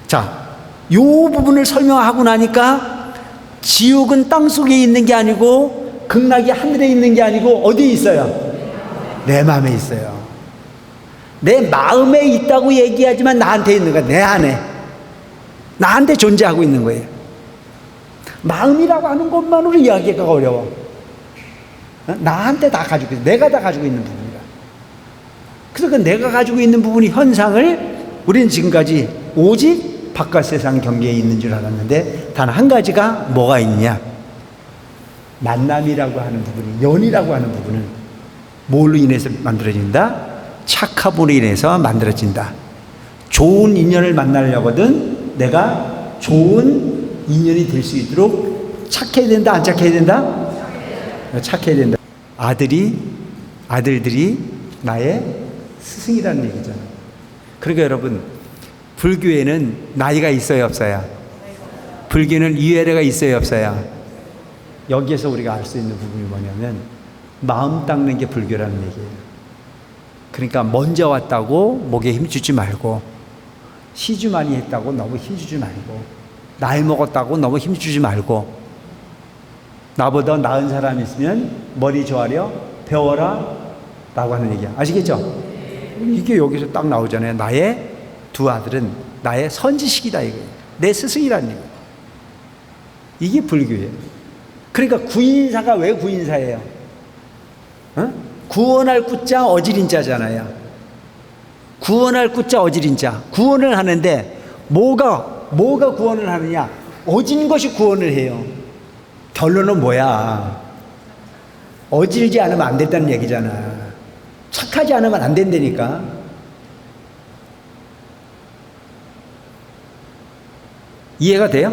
자, 요 부분을 설명하고 나니까 지옥은 땅속에 있는 게 아니고 극락이 하늘에 있는 게 아니고 어디에 있어요? 내 마음에 있어요. 내 마음에 있다고 얘기하지만 나한테 있는 거야. 내 안에. 나한테 존재하고 있는 거예요. 마음이라고 하는 것만으로 이야기가 어려워. 나한테 다 가지고 있어. 내가 다 가지고 있는 부분이다. 그래서 그 내가 가지고 있는 부분이 현상을 우리는 지금까지 오직 바깥 세상 경계에 있는 줄 알았는데 단 한 가지가 뭐가 있냐? 만남이라고 하는 부분이, 연이라고 하는 부분은 뭘로 인해서 만들어진다? 착함으로 인해서 만들어진다. 좋은 인연을 만나려거든 내가 좋은 인연이 될 수 있도록 착해야 된다, 안 착해야 된다? 착해야 된다. 아들들이 나의 스승이라는 얘기잖아. 그러니까 여러분, 불교에는 나이가 있어요, 없어요? 불교는 위아래가 있어요, 없어요? 여기에서 우리가 알 수 있는 부분이 뭐냐면 마음 닦는 게 불교라는 얘기예요. 그러니까 먼저 왔다고 목에 힘주지 말고, 시주 많이 했다고 너무 힘주지 말고, 나이 먹었다고 너무 힘주지 말고, 나보다 나은 사람이 있으면 머리 조아려 배워라 라고 하는 얘기야. 아시겠죠? 이게 여기서 딱 나오잖아요. 나의 두 아들은 나의 선지식이다 이거예요. 내 스승이라는 얘기예요. 이게 불교예요. 그러니까 구인사가 왜 구인사예요? 구원할 구자 어지린자잖아요. 구원할 구자 어지린자. 구원을 하는데 뭐가 구원을 하느냐? 어진 것이 구원을 해요. 결론은 뭐야? 어질지 않으면 안 된다는 얘기잖아. 착하지 않으면 안 된다니까. 이해가 돼요?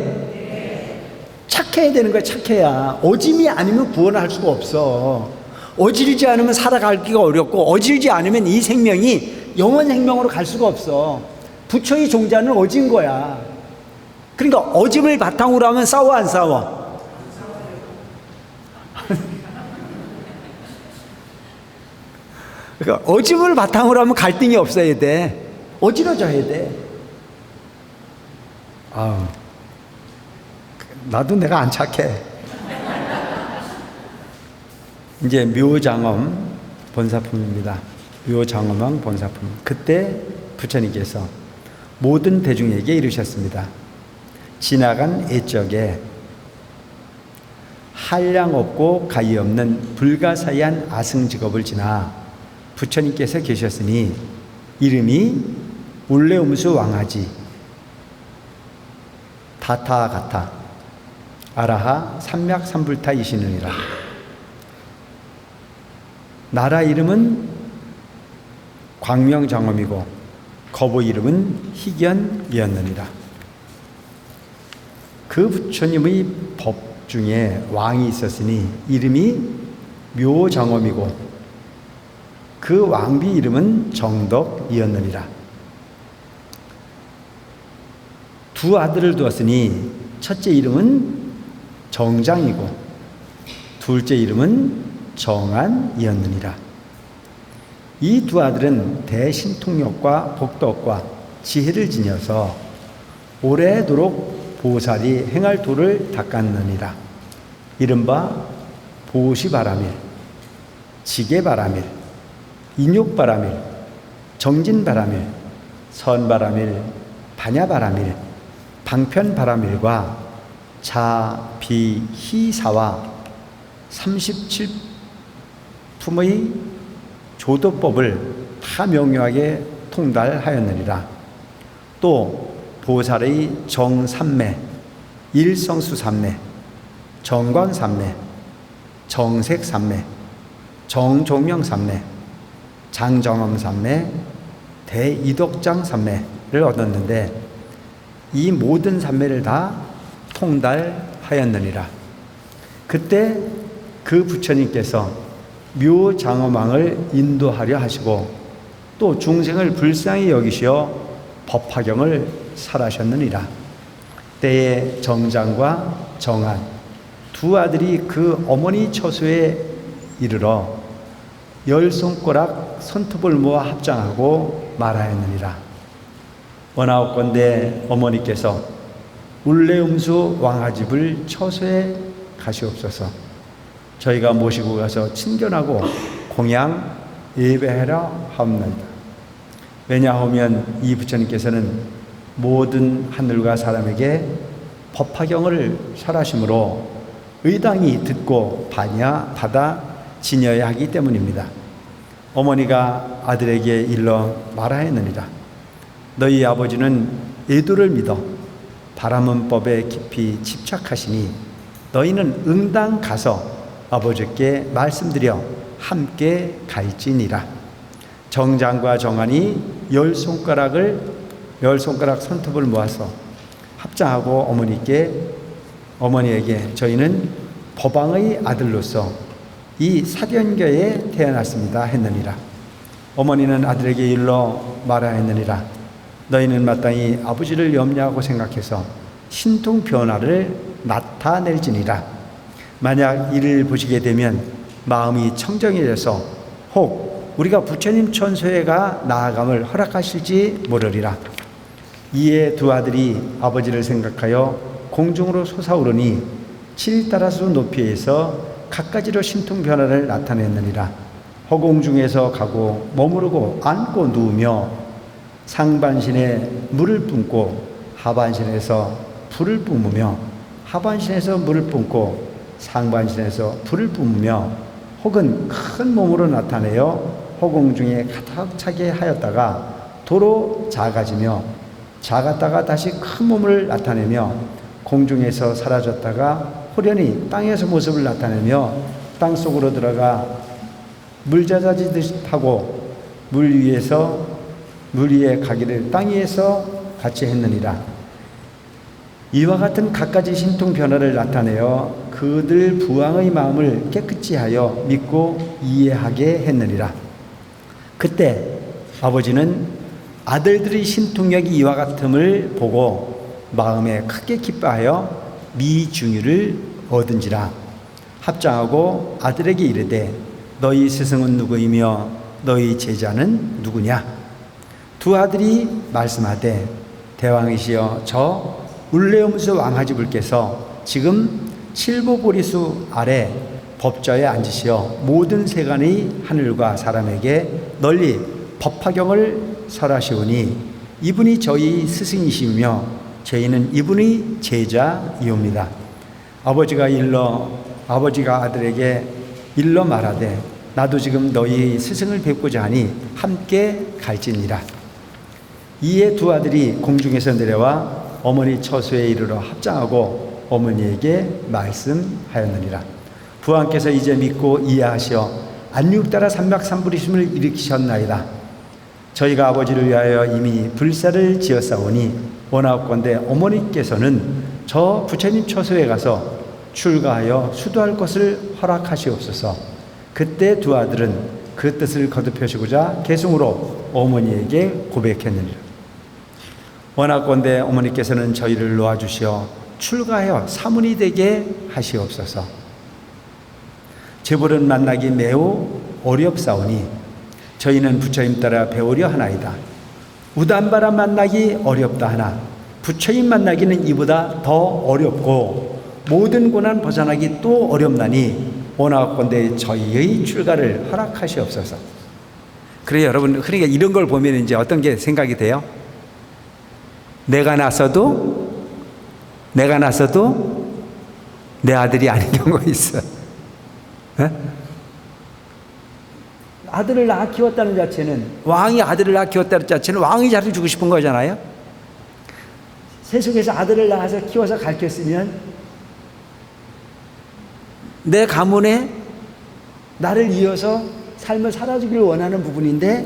착해야 되는 거야. 착해야. 어짐이 아니면 구원을 할 수가 없어. 어질지 않으면 살아가기가 어렵고, 어질지 않으면 이 생명이 영원 생명으로 갈 수가 없어. 부처의 종자는 어진 거야. 그러니까 어짐을 바탕으로 하면 싸워, 안 싸워? 그러니까 어짐을 바탕으로 하면 갈등이 없어야 돼. 어지러져야 돼. 나도 내가 안 착해. 이제 묘장엄 본사품입니다. 묘장엄왕 본사품. 그때 부처님께서 모든 대중에게 이르셨습니다. 지나간 옛적에 한량 없고 가히 없는 불가사의한 아승직업을 지나 부처님께서 계셨으니 이름이 울레음수 왕하지 다타가타 아라하 삼맥삼불타이시느니라. 나라 이름은 광명장엄이고 거보 이름은 희견이었느니라. 그 부처님의 법 중에 왕이 있었으니 이름이 묘장엄이고 그 왕비 이름은 정덕이었느니라. 두 아들을 두었으니 첫째 이름은 정장이고 둘째 이름은 정안이었느니라. 이 두 아들은 대신통력과 복덕과 지혜를 지녀서 오래도록 보살이 행할 도를 닦았느니라. 이른바 보시바라밀, 지게바라밀, 인욕바라밀, 정진바라밀, 선바라밀, 반야바라밀, 방편바라밀과 자비희사와 37품의 조도법을 다 명료하게 통달하였느니라. 또 보살의 정삼매, 일성수삼매, 정광삼매, 정색삼매, 정종명삼매, 장정엄삼매, 대이덕장삼매를 얻었는데 이 모든 삼매를 다 통달하였느니라. 그때 그 부처님께서 묘장엄왕을 인도하려 하시고 또 중생을 불쌍히 여기시어 법화경을 설하셨느니라. 때에 정장과 정안 두 아들이 그 어머니 처소에 이르러 열 손가락 손톱을 모아 합장하고 말하였느니라. 원하옵건대 어머니께서 울레음수 왕아집을 처소에 가시옵소서. 저희가 모시고 가서 친견하고 공양 예배하라 하옵나이다. 왜냐하면 이 부처님께서는 모든 하늘과 사람에게 법화경을 설하심으로 의당이 듣고 받아 지녀야 하기 때문입니다. 어머니가 아들에게 일러 말하였느니라. 너희 아버지는 예도를 믿어 바라는 법에 깊이 집착하시니 너희는 응당 가서 아버지께 말씀드려 함께 갈지니라. 정장과 정한이 열 손가락 손톱을 모아서 합장하고 어머니에게 저희는 법왕의 아들로서 이 사견교에 태어났습니다 했느니라. 어머니는 아들에게 일러 말하였느니라. 너희는 마땅히 아버지를 염려하고 생각해서 신통 변화를 나타낼지니라. 만약 이를 보시게 되면 마음이 청정해져서 혹 우리가 부처님 천소에 가 나아감을 허락하실지 모르리라. 이에 두 아들이 아버지를 생각하여 공중으로 솟아오르니 7다라수 높이에서 갖가지로 신통 변화를 나타냈느니라. 허공 중에서 가고 머무르고 앉고 누우며 상반신에 물을 뿜고 하반신에서 불을 뿜으며 하반신에서 물을 뿜고 상반신에서 불을 뿜으며 혹은 큰 몸으로 나타내어 허공 중에 가득 차게 하였다가 도로 작아지며 작았다가 다시 큰 몸을 나타내며 공중에서 사라졌다가 호련히 땅에서 모습을 나타내며 땅 속으로 들어가 물자자지듯이 타고 물 위에 가기를 땅 위에서 같이 했느니라. 이와 같은 갖가지 신통 변화를 나타내어 그들 부왕의 마음을 깨끗이 하여 믿고 이해하게 했느니라. 그때 아버지는 아들들의 신통력이 이와 같음을 보고 마음에 크게 기뻐하여 미중유를 얻은지라. 합장하고 아들에게 이르되 너희 스승은 누구이며 너희 제자는 누구냐? 두 아들이 말씀하되 대왕이시여 저 울레음수 왕하지불께서 지금 칠보보리수 아래 법좌에 앉으시어 모든 세간의 하늘과 사람에게 널리 법화경을 설하시오니 이분이 저희 스승이시며 저희는 이분의 제자이옵니다. 아버지가 아들에게 일러 말하되 나도 지금 너희 스승을 뵙고자 하니 함께 갈지니라. 이에 두 아들이 공중에서 내려와 어머니 처소에 이르러 합장하고 어머니에게 말씀하였느니라. 부왕께서 이제 믿고 이해하시어 안육따라 삼박삼부리심을 일으키셨나이다. 저희가 아버지를 위하여 이미 불사를 지었사오니 원하옵건대 어머니께서는 저 부처님 처소에 가서 출가하여 수도할 것을 허락하시옵소서. 그때 두 아들은 그 뜻을 거듭하시고자 개송으로 어머니에게 고백했느니라. 원하건대 어머니께서는 저희를 놓아주시어 출가하여 사문이 되게 하시옵소서. 재벌은 만나기 매우 어렵사오니 저희는 부처님 따라 배우려 하나이다. 우단바람 만나기 어렵다 하나 부처님 만나기는 이보다 더 어렵고 모든 고난 벗어나기 또 어렵나니 원하건대 저희의 출가를 허락하시옵소서. 그래요, 여러분. 그러니까 이런 걸 보면 이제 어떤 게 생각이 돼요? 내가 낳았어도 내 아들이 아닌 경우가 있어. 에? 아들을 낳아 키웠다는 자체는, 왕이 아들을 낳아 키웠다는 자체는 왕이 잘해주고 싶은 거잖아요. 세속에서 아들을 낳아서 키워서 가르쳤으면 내 가문에 나를 이어서 삶을 살아주길 원하는 부분인데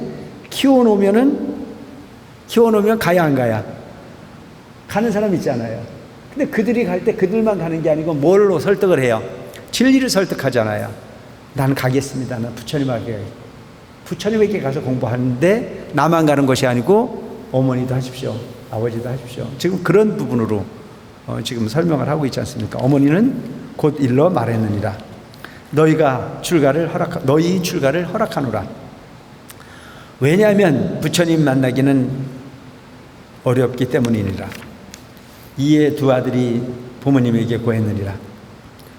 키워놓으면 가야 안 가야? 가는 사람 있잖아요. 근데 그들이 갈 때 그들만 가는 게 아니고 뭘로 설득을 해요? 진리를 설득하잖아요. 난 가겠습니다. 난 부처님에게 가서 공부하는데 나만 가는 것이 아니고 어머니도 하십시오. 아버지도 하십시오. 지금 그런 부분으로 지금 설명을 하고 있지 않습니까? 어머니는 곧 일러 말했느니라. 너희 출가를 허락하노라. 왜냐하면 부처님 만나기는 어렵기 때문이니라. 이에 두 아들이 부모님에게 고했느니라.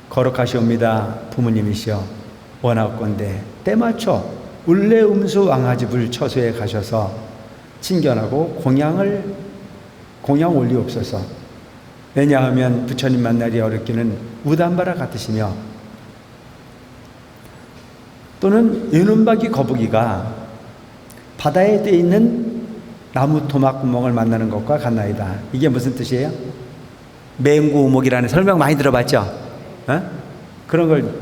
거룩하시옵니다 부모님이시여, 원하건대 때맞춰 울레음수 왕아집을 처소에 가셔서 친견하고 공양 올리옵소서. 왜냐하면 부처님 만나기 어렵기는 우단바라 같으시며, 또는 유눈박이 거북이가 바다에 떼 있는 나무 토막 구멍을 만나는 것과 같나이다. 이게 무슨 뜻이에요? 맹구 우목이라는 설명 많이 들어봤죠? 그런 걸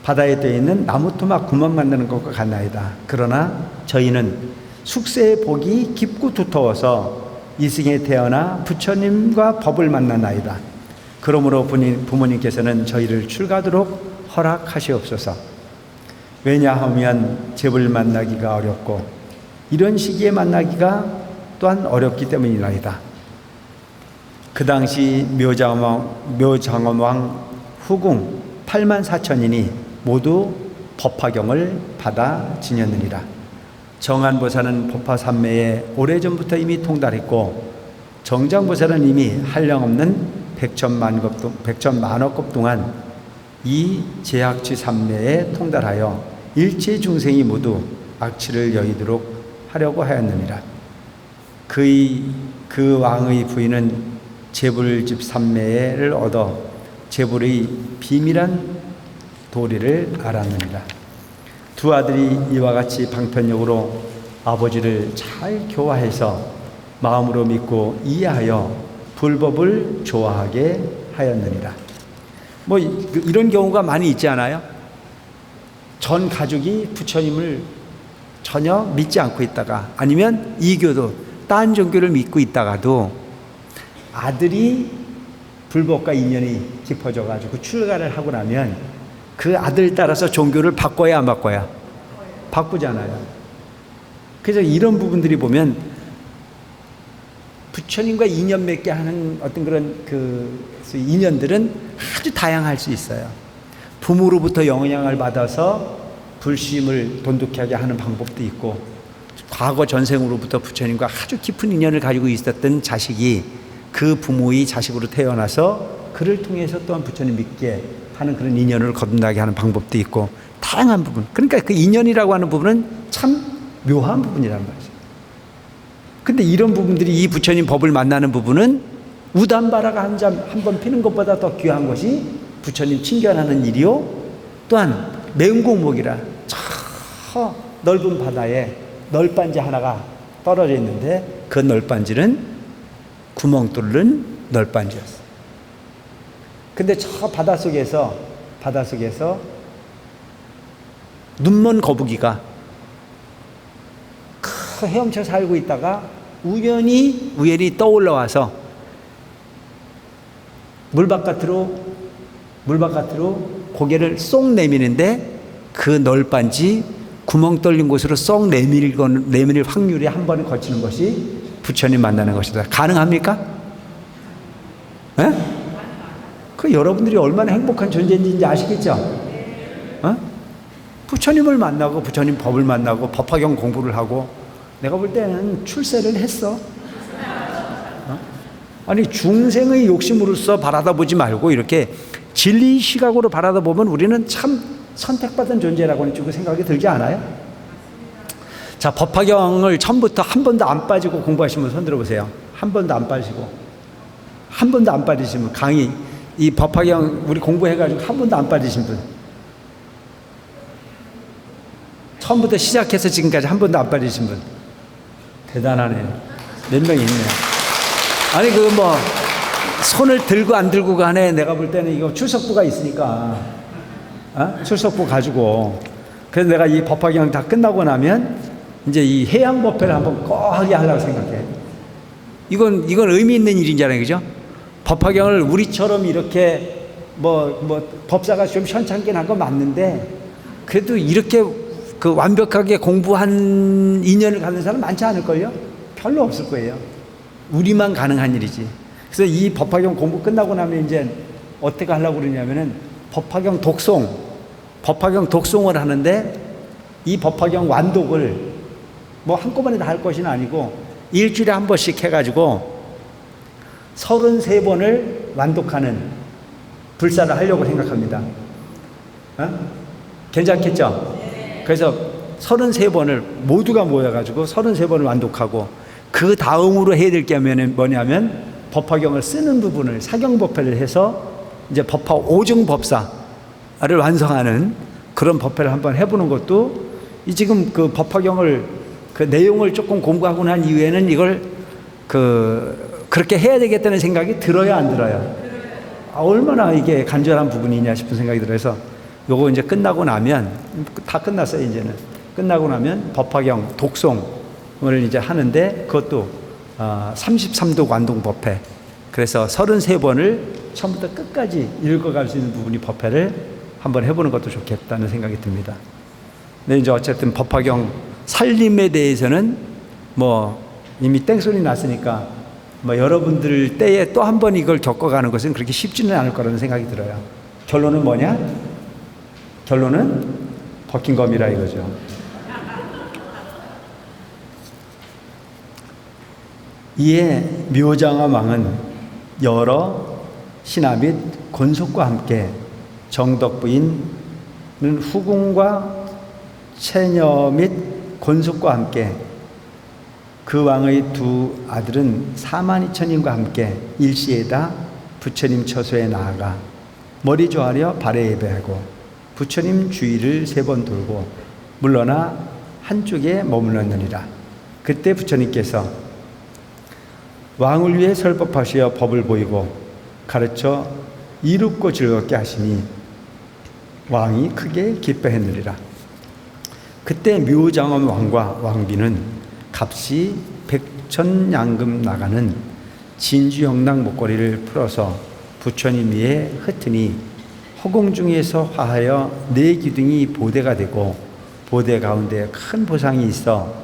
바다에 떼 있는 나무 토막 구멍 만드는 것과 같나이다. 그러나 저희는 숙세의 복이 깊고 두터워서 이승에 태어나 부처님과 법을 만나나이다. 그러므로 부모님께서는 저희를 출가하도록 허락하시옵소서. 왜냐하면 제불 만나기가 어렵고 이런 시기에 만나기가 또한 어렵기 때문이나이다. 그 당시 묘장엄왕 후궁 84,000인이 모두 법화경을 받아 지녔느니라. 정안보살은 법화삼매에 오래전부터 이미 통달했고, 정장보살은 이미 한량없는 백천만억 급 동안 이 제악취 삼매에 통달하여 일체 중생이 모두 악취를 여의도록 하려고 하였느니라. 그 왕의 부인은 제불집 삼매를 얻어 제불의 비밀한 도리를 알았느니라. 두 아들이 이와 같이 방편력으로 아버지를 잘 교화해서 마음으로 믿고 이해하여 불법을 좋아하게 하였느니라. 뭐 이런 경우가 많이 있지 않아요? 전 가족이 부처님을 전혀 믿지 않고 있다가, 아니면 이교도 딴 종교를 믿고 있다가도 아들이 불법과 인연이 깊어져 가지고 출가를 하고 나면 그 아들 따라서 종교를 바꿔야 안 바꿔야? 바꾸잖아요. 그래서 이런 부분들이 보면 부처님과 인연 맺게 하는 어떤 그런 인연들은 아주 다양할 수 있어요. 부모로부터 영향을 받아서 불심을 돈독하게 하는 방법도 있고, 과거 전생으로부터 부처님과 아주 깊은 인연을 가지고 있었던 자식이 그 부모의 자식으로 태어나서 그를 통해서 또한 부처님 믿게 하는 그런 인연을 거듭나게 하는 방법도 있고, 다양한 부분. 그러니까 그 인연이라고 하는 부분은 참 묘한 부분이란 말이죠. 근데 이런 부분들이, 이 부처님 법을 만나는 부분은 우담바라가 한 번 피는 것보다 더 귀한 것이 부처님 친견하는 일이요, 또한 맹공목이라 저 넓은 바다에 널빤지 하나가 떨어져 있는데, 그 널빤지는 구멍 뚫는 널빤지였어. 근데 저 바닷속에서 눈먼 거북이가 헤엄쳐 살고 있다가 우연히 떠올라와서 물 바깥으로 고개를 쏙 내미는데, 그 널빤지 구멍 뚫린 곳으로 쏙 내밀 확률이 한 번에 거치는 것이 부처님 만나는 것이다. 가능합니까? 네? 그 여러분들이 얼마나 행복한 존재인지 아시겠죠? 부처님을 만나고 부처님 법을 만나고 법화경 공부를 하고, 내가 볼 때는 출세를 했어. 아니, 중생의 욕심으로서 바라다보지 말고 이렇게 진리 시각으로 바라다보면 우리는 참 선택받은 존재라고 생각이 들지 않아요? 자, 법화경을 처음부터 한 번도 안 빠지고 공부하신 분 손 들어보세요. 한 번도 안 빠지시면 강의, 이 법화경 우리 공부해가지고 한 번도 안 빠지신 분, 처음부터 시작해서 지금까지 한 번도 안 빠지신 분, 대단하네요. 몇 명 있네요. 아니, 손을 들고 안 들고 간에 내가 볼 때는 이거 출석부가 있으니까, 출석부 가지고, 그래서 내가 이 법화경 다 끝나고 나면 이제 이 해양법회를 한번 거하게 하려고 생각해. 이건 의미 있는 일이잖아요, 그죠? 법화경을 우리처럼 이렇게 법사가 좀 현창긴 한 건 맞는데, 그래도 이렇게 완벽하게 공부한 인연을 갖는 사람 많지 않을걸요? 별로 없을 거예요. 우리만 가능한 일이지. 그래서 이 법화경 공부 끝나고 나면 이제 어떻게 하려고 그러냐면은 법화경 독송을 하는데, 이 법화경 완독을 한꺼번에 다 할 것이 아니고 일주일에 한 번씩 해가지고 33번을 완독하는 불사를 하려고 생각합니다. 괜찮겠죠? 그래서 33번을 모두가 모여가지고 33번을 완독하고, 그 다음으로 해야 될 게 뭐냐면 법화경을 쓰는 부분을 사경법회를 해서 이제 법화 5중 법사를 완성하는 그런 법회를 한번 해보는 것도, 이 지금 그 법화경을 그 내용을 조금 공부하고 난 이후에는 이걸 그렇게 해야 되겠다는 생각이 들어요, 안 들어요? 얼마나 이게 간절한 부분이냐 싶은 생각이 들어서, 요거 이제 끝나고 나면, 다 끝났어요, 이제는. 끝나고 나면 법화경 독송을 이제 하는데, 그것도 33도 완독법회. 그래서 33번을 처음부터 끝까지 읽어갈 수 있는 부분이 법회를 한번 해보는 것도 좋겠다는 생각이 듭니다. 근데 이제 어쨌든 법화경 살림에 대해서는 뭐 이미 땡소리 났으니까, 뭐 여러분들 때에 또 한 번 이걸 겪어가는 것은 그렇게 쉽지는 않을 거라는 생각이 들어요. 결론은 뭐냐? 결론은 버킹검이라 이거죠. 이에 묘장화 왕은 여러 신하 및 권속과 함께 정덕부인은 후궁과 처녀 및 권속과 함께 그 왕의 두 아들은 42,000인과 함께 일시에다 부처님 처소에 나아가 머리 조아려 발에 예배하고 부처님 주위를 3번 돌고 물러나 한쪽에 머물렀느니라. 그때 부처님께서 왕을 위해 설법하시어 법을 보이고 가르쳐 이롭고 즐겁게 하시니 왕이 크게 기뻐했느니라. 그때 묘장엄 왕과 왕비는 값이 100,000양금 나가는 진주형랑 목걸이를 풀어서 부처님 위에 흩으니 허공 중에서 화하여 4기둥이 보대가 되고 보대 가운데 큰 보상이 있어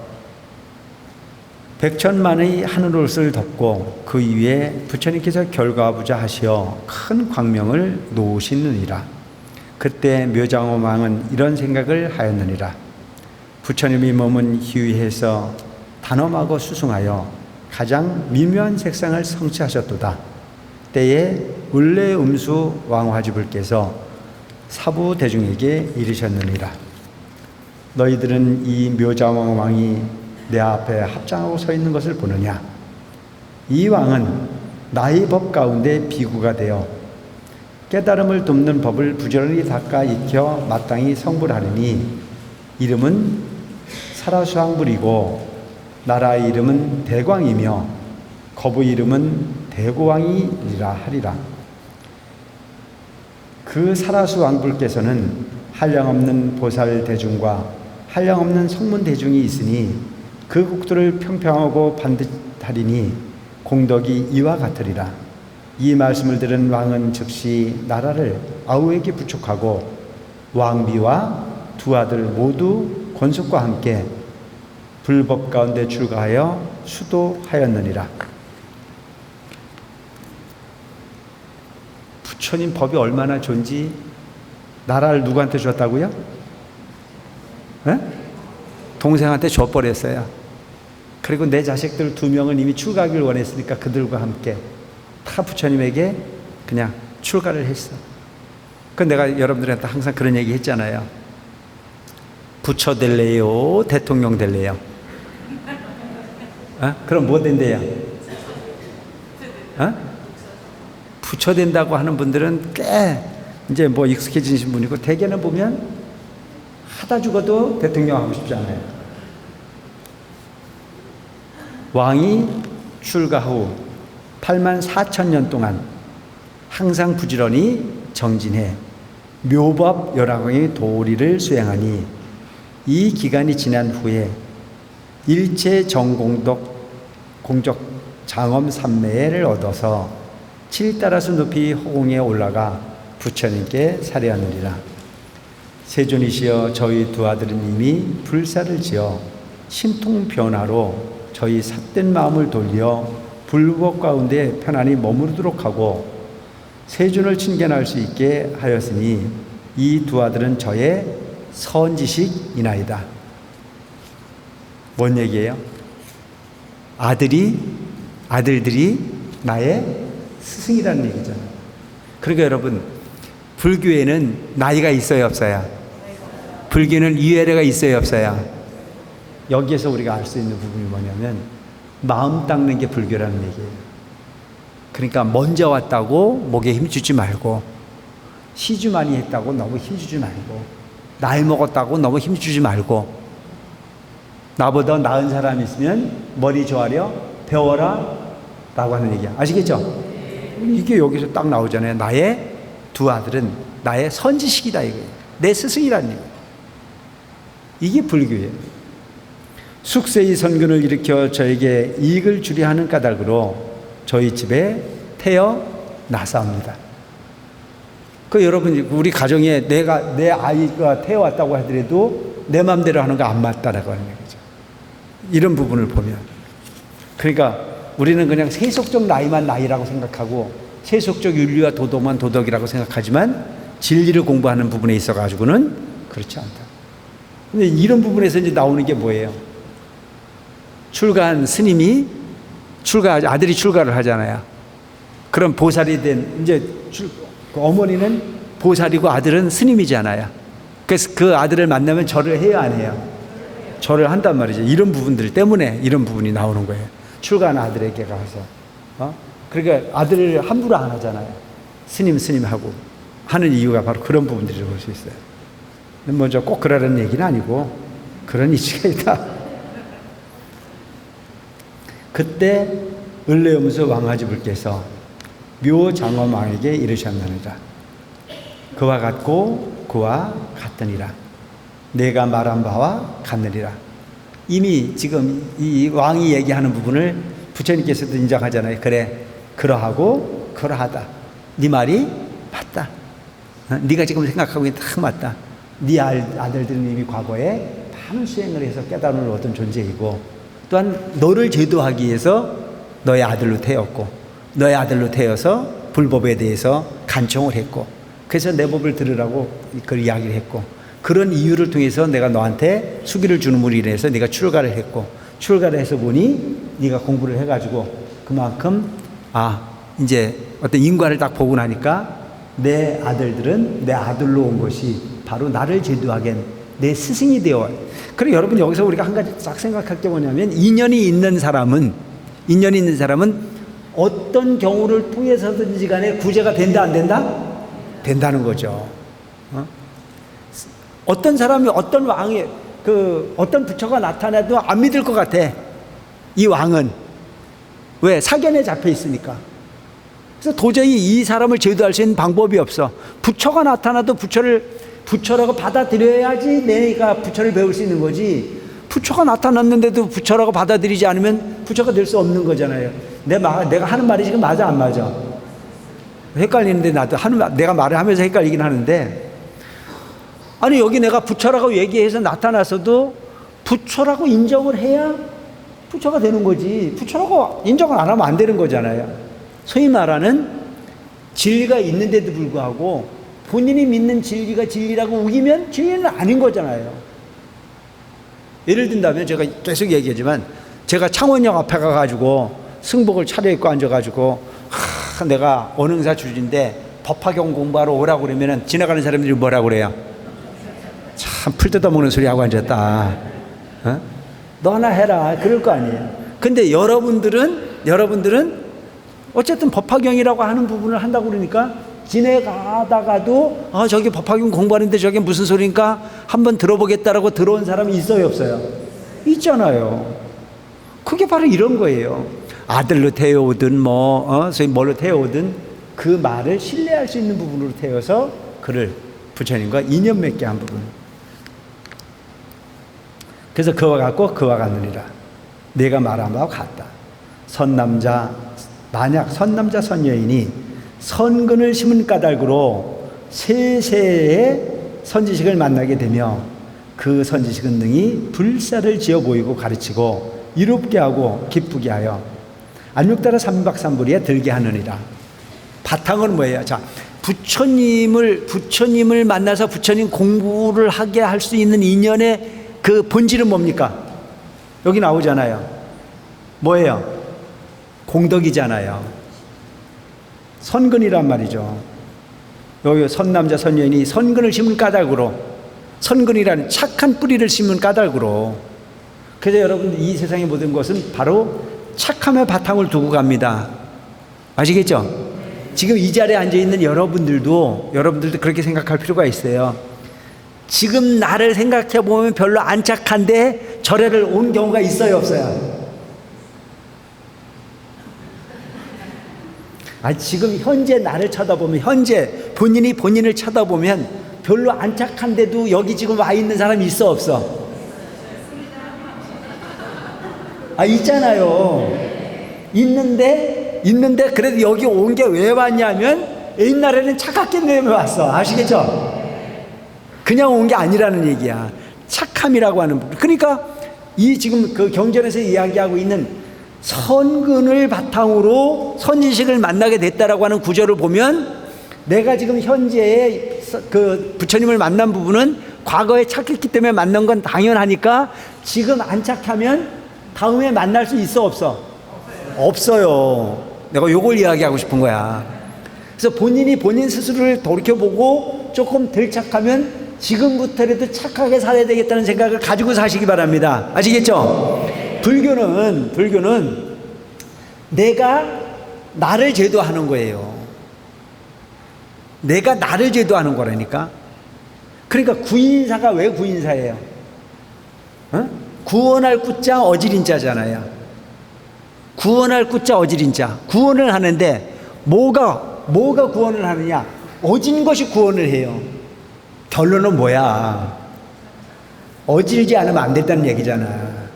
100,000만의 하늘옷을 덮고 그 위에 부처님께서 결과부자 하시어 큰 광명을 놓으시느니라. 그때 묘장엄 왕은 이런 생각을 하였느니라. 부처님이 몸은 희위해서 단엄하고 수승하여 가장 미묘한 색상을 성취하셨도다. 때에 을레음수 왕화지불께서 사부 대중에게 이르셨느니라. 너희들은 이 묘장엄 왕이 내 앞에 합장하고 서 있는 것을 보느냐? 이 왕은 나의 법 가운데 비구가 되어 깨달음을 돕는 법을 부지런히 닦아 익혀 마땅히 성불하리니 이름은 사라수왕불이고 나라의 이름은 대광이며 거부 이름은 대고왕이니라 하리라. 그 사라수왕불께서는 한량없는 보살 대중과 한량없는 성문 대중이 있으니 그 국토를 평평하고 반듯하리니 공덕이 이와 같으리라. 이 말씀을 들은 왕은 즉시 나라를 아우에게 부축하고 왕비와 두 아들 모두 권속과 함께 불법 가운데 출가하여 수도하였느니라. 부처님 법이 얼마나 좋은지 나라를 누구한테 줬다고요? 네? 동생한테 줘버렸어요. 그리고 내 자식들 2명은 이미 출가하기를 원했으니까 그들과 함께 다 부처님에게 그냥 출가를 했어. 그 내가 여러분들한테 항상 그런 얘기 했잖아요. 부처 될래요? 대통령 될래요? 그럼 뭐 된대요? 부처 된다고 하는 분들은 꽤 이제 뭐 익숙해지신 분이고, 대개는 보면 하다 죽어도 대통령 하고 싶지 않아요. 왕이 출가 후 84,000년 동안 항상 부지런히 정진해 묘법 열왕의 도리를 수행하니 이 기간이 지난 후에 일체 공적 장엄 삼매를 얻어서 7따라서 높이 허공에 올라가 부처님께 사례하느니라. 세존이시여 저희 두 아들은 이미 불사를 지어 신통 변화로 저희 삿된 마음을 돌려 불법 가운데 편안히 머무르도록 하고 세존을 친견할 수 있게 하였으니 이 두 아들은 저의 선지식이나이다. 뭔 얘기예요? 아들들이 나의 스승이라는 얘기잖아요. 그러니까 여러분, 불교에는 나이가 있어요, 없어요? 불교는 위아래가 있어요, 없어요? 여기에서 우리가 알 수 있는 부분이 뭐냐면 마음 닦는 게 불교라는 얘기예요. 그러니까 먼저 왔다고 목에 힘주지 말고, 시주 많이 했다고 너무 힘주지 말고, 나이 먹었다고 너무 힘주지 말고, 나보다 나은 사람이 있으면 머리 조아려 배워라 라고 하는 얘기야. 아시겠죠? 이게 여기서 딱 나오잖아요. 나의 두 아들은 나의 선지식이다 이거예요. 내 스승이라는 얘기예요. 이게 불교예요. 숙세의 선근을 일으켜 저에게 이익을 주려 하는 까닭으로 저희 집에 태어나사옵니다. 그 여러분, 우리 가정에 내 아이가 태어왔다고 하더라도 내 마음대로 하는 거 안 맞다라고 하는 얘기죠. 이런 부분을 보면, 그러니까 우리는 그냥 세속적 나이만 나이라고 생각하고 세속적 윤리와 도덕만 도덕이라고 생각하지만 진리를 공부하는 부분에 있어 가지고는 그렇지 않다. 근데 이런 부분에서 이제 나오는 게 뭐예요? 출가한 스님이 아들이 출가를 하잖아요. 그럼 보살이 된 이제 어머니는 보살이고 아들은 스님이잖아요. 그래서 그 아들을 만나면 절을 해야 안 해요? 절을 한단 말이죠. 이런 부분들 때문에 이런 부분이 나오는 거예요. 출가한 아들에게 가서. 그러니까 아들을 함부로 안 하잖아요. 스님하고 하는 이유가 바로 그런 부분들이라고 볼 수 있어요. 먼저 꼭 그러라는 얘기는 아니고 그런 이치가 있다. 그때 을레음수 왕아지불께서 묘장엄왕에게 이르셨느니라. 그와 같고 그와 같으니라. 내가 말한 바와 같느니라. 이미 지금 이 왕이 얘기하는 부분을 부처님께서도 인정하잖아요. 그래, 그러하고 그러하다. 네 말이 맞다. 네가 지금 생각하고 있는 딱 맞다. 네 아들들은 이미 과거에 많은 수행을 해서 깨달음을 얻은 존재이고, 또한 너를 제도하기 위해서 너의 아들로 태웠고, 너의 아들로 태워서 불법에 대해서 간청을 했고, 그래서 내 법을 들으라고 그걸 이야기를 했고, 그런 이유를 통해서 내가 너한테 수기를 주는 인해서 네가 출가를 했고, 출가를 해서 보니 네가 공부를 해가지고 그만큼 이제 어떤 인과를 딱 보고 나니까 내 아들들은 내 아들로 온 것이 바로 나를 제도하게 내 스승이 되어. 그리고 여러분, 여기서 우리가 한 가지 딱 생각할 게 뭐냐면, 인연이 있는 사람은 어떤 경우를 통해서든지 간에 구제가 된다 안 된다? 된다는 거죠. 어떤 사람이 어떤 왕이 어떤 부처가 나타나도 안 믿을 것 같아. 이 왕은 왜? 사견에 잡혀 있으니까. 그래서 도저히 이 사람을 제도할 수 있는 방법이 없어. 부처가 나타나도 부처라고 받아들여야지 내가 부처를 배울 수 있는 거지. 부처가 나타났는데도 부처라고 받아들이지 않으면 부처가 될 수 없는 거잖아요. 내가 하는 말이 지금 맞아 안 맞아? 헷갈리는데 내가 말을 하면서 헷갈리긴 하는데, 아니 여기 내가 부처라고 얘기해서 나타나서도 부처라고 인정을 해야 부처가 되는 거지. 부처라고 인정을 안 하면 안 되는 거잖아요. 소위 말하는 진리가 있는데도 불구하고 본인이 믿는 진리가 진리라고 우기면 진리는 아닌 거잖아요. 예를 든다면, 제가 계속 얘기하지만, 제가 창원역 앞에 가가지고 승복을 차려입고 앉아가지고 내가 원흥사 주주인데 법화경 공부하러 오라고 그러면은 지나가는 사람들이 뭐라고 그래요? 참 풀 뜯어먹는 소리 하고 앉았다. 너 하나 해라. 그럴 거 아니에요. 근데 여러분들은 어쨌든 법화경이라고 하는 부분을 한다고 그러니까 지내가다가도 저기 법화경 공부하는데 저게 무슨 소리인가 한번 들어보겠다라고 들어온 사람이 있어요, 없어요? 있잖아요. 그게 바로 이런 거예요. 아들로 태워오든 소위 뭘로 태워오든 그 말을 신뢰할 수 있는 부분으로 태워서 그를 부처님과 인연 맺게 한 부분. 그래서 그와 같고 그와 같느니라. 내가 말한 바와 같다. 만약 선남자 선여인이 선근을 심은 까닭으로 세세의 선지식을 만나게 되며 그 선지식은 능히 불사를 지어 보이고 가르치고 이롭게 하고 기쁘게 하여 안육따라 삼박삼불이에 들게 하느니라. 바탕은 뭐예요? 자, 부처님을 만나서 부처님 공부를 하게 할 수 있는 인연의 그 본질은 뭡니까? 여기 나오잖아요. 뭐예요? 공덕이잖아요. 선근이란 말이죠. 여기 선남자 선여인이 선근을 심은 까닭으로, 선근이라는 착한 뿌리를 심은 까닭으로. 그래서 여러분, 이 세상의 모든 것은 바로 착함의 바탕을 두고 갑니다. 아시겠죠? 지금 이 자리에 앉아있는 여러분들도 그렇게 생각할 필요가 있어요. 지금 나를 생각해 보면 별로 안 착한데 절에를 온 경우가 있어요, 없어요? 지금 현재 나를 쳐다보면, 현재 본인을 쳐다보면 별로 안 착한데도 여기 지금 와 있는 사람이 있어, 없어? 있잖아요. 있는데 그래도 여기 온 게 왜 왔냐면 옛날에는 착했기 때문에 왔어. 아시겠죠? 그냥 온 게 아니라는 얘기야. 착함이라고 하는 부분. 그러니까 이 지금 그 경전에서 이야기하고 있는 선근을 바탕으로 선지식을 만나게 됐다라고 하는 구절을 보면, 내가 지금 현재의 그 부처님을 만난 부분은 과거에 착했기 때문에 만난 건 당연하니까 지금 안 착하면 다음에 만날 수 있어, 없어? 없어요. 내가 요걸 이야기하고 싶은 거야. 그래서 본인 스스로를 돌이켜보고 조금 덜 착하면 지금부터라도 착하게 살아야 되겠다는 생각을 가지고 사시기 바랍니다. 아시겠죠? 불교는 내가 나를 제도하는 거예요. 내가 나를 제도하는 거라니까. 그러니까 구인사가 왜 구인사예요? 구원할 구자 어지린자잖아요. 구원할 구자 어지린자. 구원을 하는데 뭐가 구원을 하느냐? 어진 것이 구원을 해요. 결론은 뭐야? 어질지 않으면 안 됐다는 얘기잖아.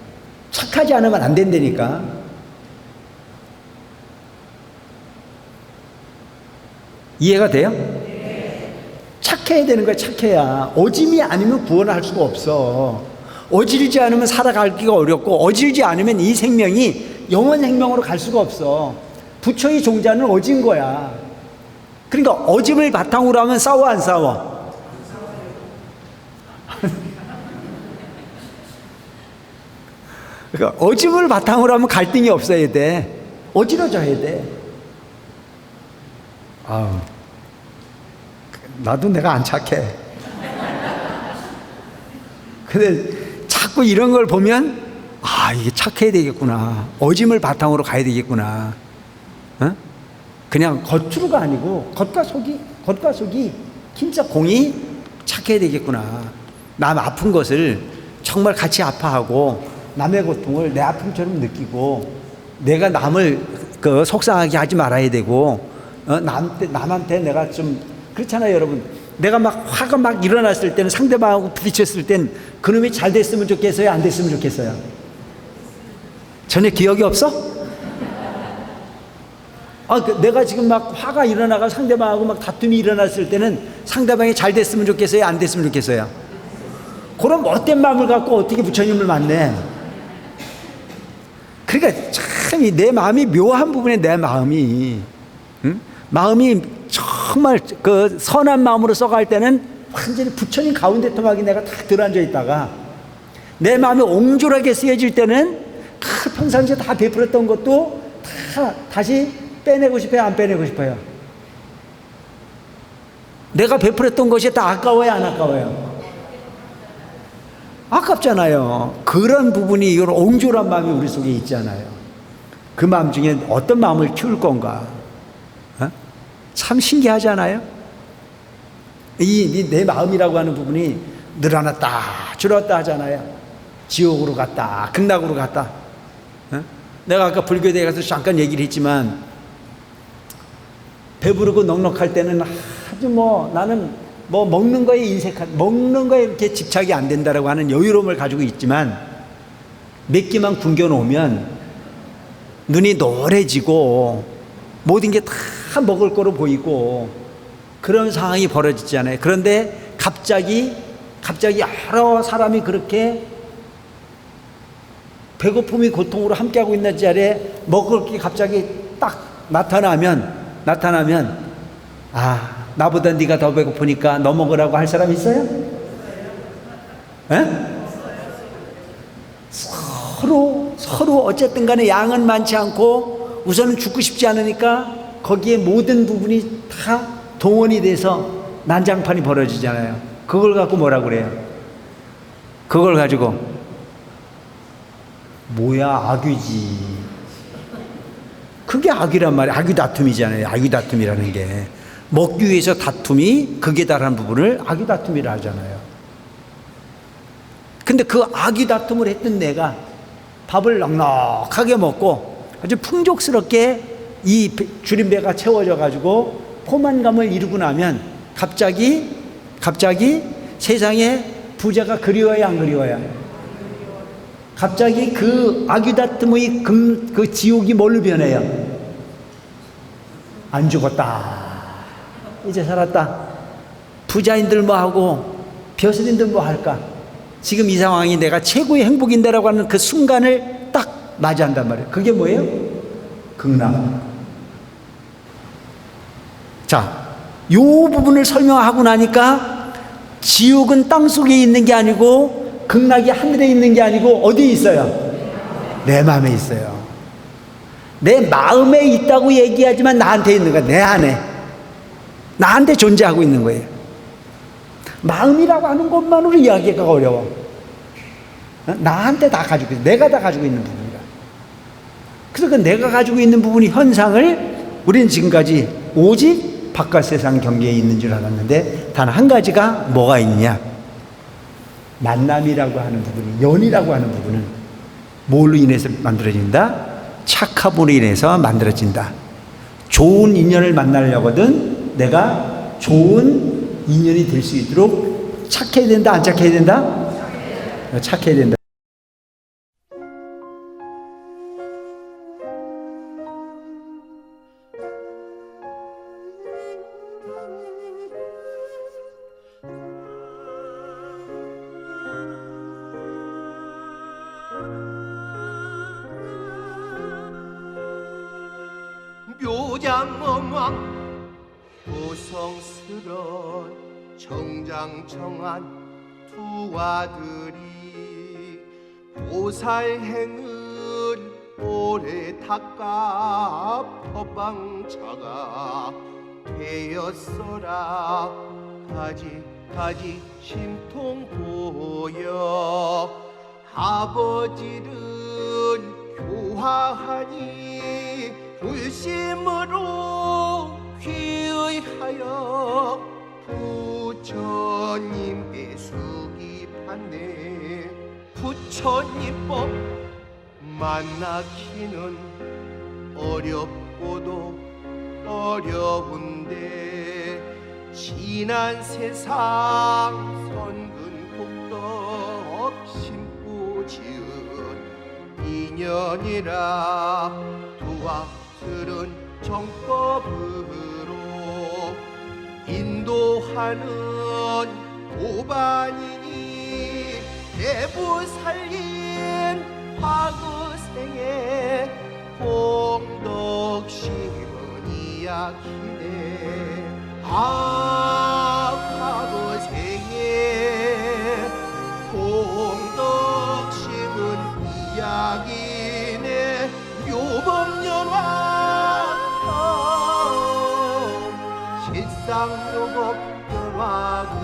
착하지 않으면 안 된다니까. 이해가 돼요? 착해야 되는 거야. 착해야. 어짐이 아니면 구원을 할 수가 없어. 어지르지 않으면 살아가기가 어렵고, 어지르지 않으면 이 생명이 영원 생명으로 갈 수가 없어. 부처의 종자는 어진 거야. 그러니까 어짐을 바탕으로 하면 싸워, 안 싸워? 그러니까 어짐을 바탕으로 하면 갈등이 없어야 돼. 어지러져야 돼. 나도 내가 안 착해. 근데 자꾸 이런 걸 보면 이게 착해야 되겠구나. 어짐을 바탕으로 가야 되겠구나. 그냥 겉으로가 아니고 겉과 속이 진짜 공이 착해야 되겠구나. 남 아픈 것을 정말 같이 아파하고 남의 고통을 내 아픔처럼 느끼고, 내가 남을 속상하게 하지 말아야 되고, 남한테 내가 좀 그렇잖아요, 여러분. 내가 막 화가 막 일어났을 때는, 상대방하고 부딪혔을 땐 그놈이 잘 됐으면 좋겠어요, 안 됐으면 좋겠어요? 전혀 기억이 없어? 내가 지금 막 화가 일어나가 상대방하고 막 다툼이 일어났을 때는 상대방이 잘 됐으면 좋겠어요, 안 됐으면 좋겠어요? 그럼 못된 마음을 갖고 어떻게 부처님을 만나? 그러니까 참 내 마음이 묘한 부분에, 내 마음이 마음이 정말 그 선한 마음으로 써갈 때는 완전히 부처님 가운데 토막이 내가 딱 들어앉아 있다가, 내 마음이 옹졸하게 쓰여질 때는 평상시에 다 베풀었던 것도 다 다시 빼내고 싶어요, 안 빼내고 싶어요? 내가 베풀었던 것이 다 아까워요, 안 아까워요? 아깝잖아요. 그런 부분이, 이런 옹졸한 마음이 우리 속에 있잖아요. 그 마음 중에 어떤 마음을 키울 건가? 참 신기하잖아요. 내 마음이라고 하는 부분이 늘어났다 줄었다 하잖아요. 지옥으로 갔다, 극락으로 갔다. 내가 아까 불교대에 가서 잠깐 얘기를 했지만, 배부르고 넉넉할 때는 아주 나는 먹는 거에 먹는 거에 이렇게 집착이 안 된다라고 하는 여유로움을 가지고 있지만, 몇 끼만 굶겨 놓으면 눈이 노래지고 모든 게 다 먹을 거로 보이고 그런 상황이 벌어지잖아요. 그런데 갑자기 여러 사람이 그렇게 배고픔이 고통으로 함께하고 있는 자리에 먹을 게 갑자기 딱 나타나면 나보다 네가 더 배고프니까 너 먹으라고 할 사람 있어요? 서로 어쨌든 간에 양은 많지 않고 우선은 죽고 싶지 않으니까 거기에 모든 부분이 다 동원이 돼서 난장판이 벌어지잖아요. 그걸 갖고 뭐라 그래요? 그걸 가지고 뭐야, 악귀지. 그게 악이란 말이에요. 악귀 다툼이잖아요. 악귀 다툼이라는 게 먹기 위해서 다툼이 극에 달한 부분을 악귀 다툼이라 하잖아요. 근데 그 악귀 다툼을 했던 내가 밥을 넉넉하게 먹고 아주 풍족스럽게 이 줄인 배가 채워져 가지고 포만감을 이루고 나면 갑자기 세상에 부자가 그리워야 안 그리워야? 갑자기 그 악귀 다툼의 그 지옥이 뭘로 변해요? 안 죽었다, 이제 살았다. 부자인들 뭐 하고 벼슬인들 뭐 할까? 지금 이 상황이 내가 최고의 행복인데라고 하는 그 순간을 딱 맞이한단 말이에요. 그게 뭐예요? 극락. 자, 요 부분을 설명하고 나니까 지옥은 땅속에 있는 게 아니고 극락이 하늘에 있는 게 아니고 어디에 있어요? 내 마음에 있어요. 내 마음에 있다고 얘기하지만 나한테 있는 거야. 내 안에. 나한테 존재하고 있는 거예요. 마음이라고 하는 것만으로 이야기가 어려워. 나한테 다 가지고 있어. 내가 다 가지고 있는 부분이야. 그래서 그 내가 가지고 있는 부분이 현상을 우리는 지금까지 오직 바깥 세상 경계에 있는 줄 알았는데 단 한 가지가 뭐가 있냐? 만남이라고 하는 부분이, 연이라고 하는 부분은 뭘로 인해서 만들어진다? 착함으로 인해서 만들어진다. 좋은 인연을 만나려거든 내가 좋은 인연이 될 수 있도록 착해야 된다, 안 착해야 된다? 착해야 된다. 묘장멍왕 고성스런 정장정한 두 아들이 보살행을 오래 닦아 법방차가 되었어라. 가지 심통 보여 아버지를 교화하니 불심으로 귀의하여 부처님 배수기 받네. 부처님법 만나기는 어렵고도 어려운데 지난 세상 선근 복덕 심고 지은 인연이라 두아 들은 정법으로 인도하는 도반이니 대부 살린 화그생에 공덕심은 이야기네. 화그생에 공덕심은 이야기네. 묘법연화 실상묘법연화경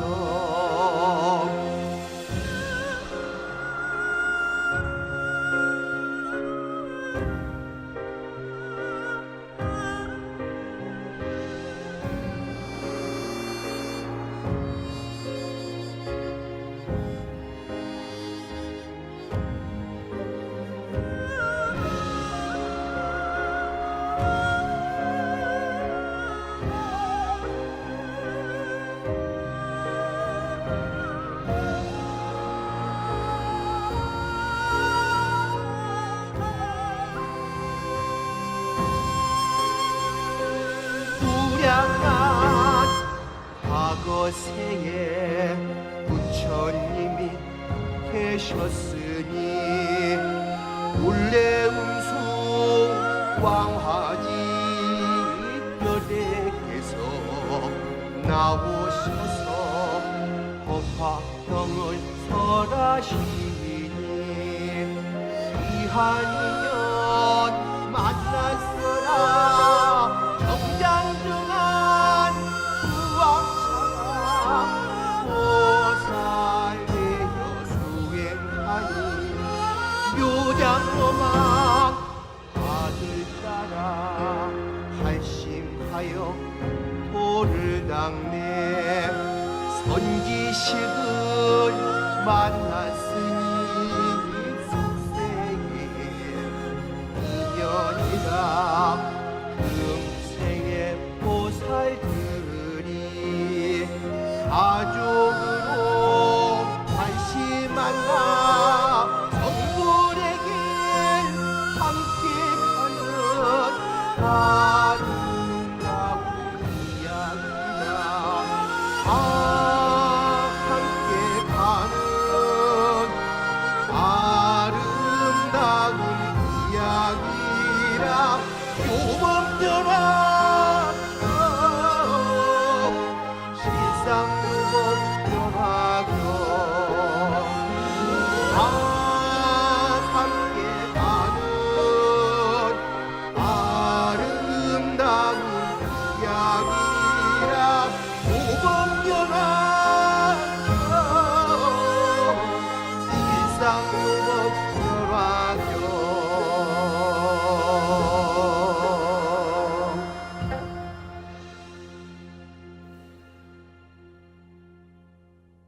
무량한 과거세에 부처님이 계셨으니 울레음수 왕하지 뼈대에서 나오셔서 법화경을 설하시니 귀한 한이년 만났으나 정장등한 부왕차가 보살되어 수행하니 요장로만 아들 따라 발심하여 도를 닦네 선지식을 만났으니 속세에 인연이라 금생에 보살들이 가족으로 관심한다 성불의 길 함께 가는 아름다운 이야기다 함께 가는 아름다운 이야기라 요범전화 신상요범 전화교